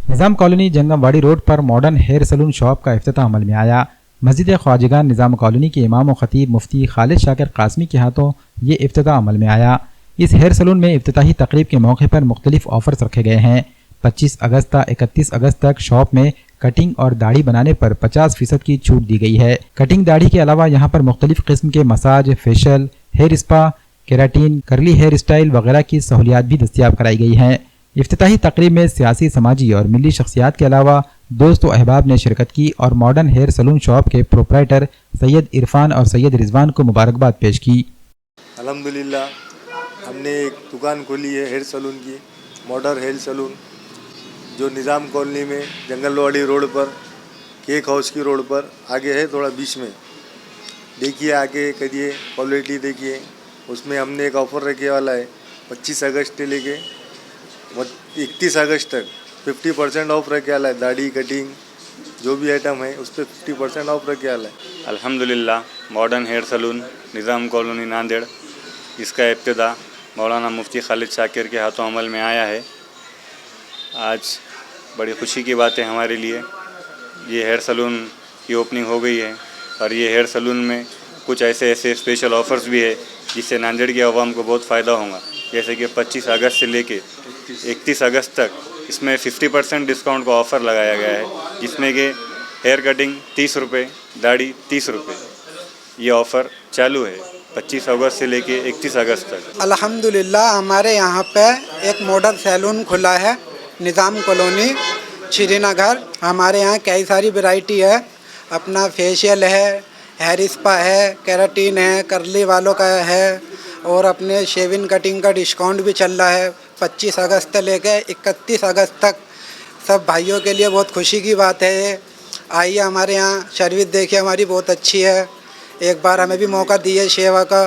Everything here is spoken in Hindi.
निज़ाम कॉलोनी जंगमवाड़ी रोड पर मॉडर्न हेयर सलून शॉप का इफ्तिताह अमल में आया। मस्जिद ख्वाजगान निज़ाम कॉलोनी के इमाम व खतीब मुफ्ती खालिद शाकिर कासमी के हाथों ये इफ्तिताह अमल में आया। इस हेयर सलून में इफ्तिताही तकरीब के मौके पर मुख्तलिफ ऑफर्स रखे गए हैं। 25 अगस्त से 31 अगस्त तक शॉप में कटिंग और दाढ़ी बनाने पर 50% की छूट दी गई है। कटिंग दाढ़ी के अलावा यहाँ पर मुख्तलिफ किस्म के massage, facial, hair spa, keratin, curly hair style वगैरह की सहूलियात भी दस्तियाब कराई गई हैं। इफ्तिताही तकरीब में सियासी, समाजी और मिली शख्सियात के अलावा दोस्त व अहबाब ने शिरकत की और मॉडर्न हेयर सलून शॉप के प्रोप्राइटर सैयद इरफान और सैयद रिजवान को मुबारकबाद पेश की। अल्हम्दुलिल्लाह हमने एक दुकान खोली है हेयर सलून की, मॉडर्न हेयर सलून, जो निज़ाम कॉलोनी में जंगलवाड़ी रोड पर, केक हाउस की रोड पर आगे है, थोड़ा बीच में। देखिए आगे करिए, क्वालिटी देखिए। उसमें हमने एक ऑफ़र रखे वाला है 25 अगस्त से लेके 31 अगस्त तक 50% ऑफ रखे वाला है। दाढ़ी, कटिंग, जो भी आइटम है उस पर 50% ऑफ रखे वाला है। अल्हम्दुलिल्लाह मॉडर्न हेयर सलून निज़ाम कॉलोनी नांदेड़, इसका इब्तिदा मौलाना मुफ्ती खालिद शाकिर के हाथों अमल में आया है। आज बड़ी खुशी की बात है हमारे लिए। ये हेयर सलून की ओपनिंग हो गई है और ये हेयर सलून में कुछ ऐसे स्पेशल ऑफ़र्स भी है जिससे नांदेड़ की आवाम को बहुत फ़ायदा होगा। जैसे कि 25 अगस्त से लेके 31 अगस्त तक इसमें 50% डिस्काउंट का ऑफ़र लगाया गया है, जिसमें कि हेयर कटिंग 30 रुपये, दाढ़ी 30 रुपये। ये ऑफ़र चालू है 25 अगस्त से लेके 31 अगस्त तक। अल्हम्दुलिल्लाह हमारे यहाँ पे एक मॉडर्न सैलून खुला है निज़ाम कॉलोनी श्रीनगर। हमारे यहाँ कई सारी वैरायटी है, अपना फेशियल है, हेयर स्पा है, केराटिन है, करली वालों का है और अपने शेविंग कटिंग का डिस्काउंट भी चल रहा है 25 अगस्त से लेकर 31 अगस्त तक। सब भाइयों के लिए बहुत खुशी की बात है ये। आइए हमारे यहाँ सर्विस देखिए, हमारी बहुत अच्छी है। एक बार हमें भी मौका दिए सेवा का।